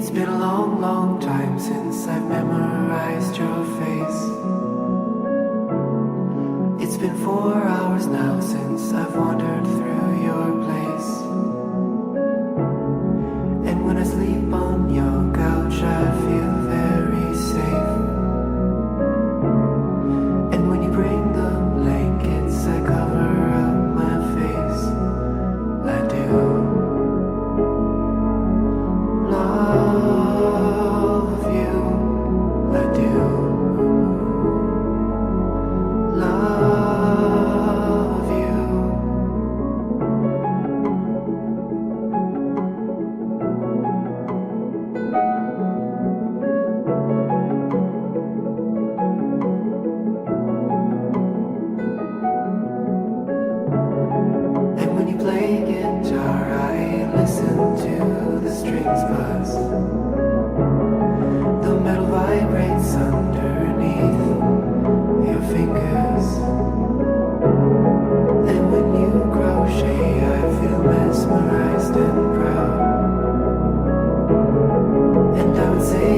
It's been a long, long time since I've memorized your face. It's been 4 hours now since I've wandered through your place. And when I sleep on your couch I feel very safe. And when you bring the blankets I cover up my face. I do love you. I do love you. And when you play guitar I listen to the strings buzz. The metal vibrates underneath your fingers. And when you crochet I feel mesmerized and proud. And I would say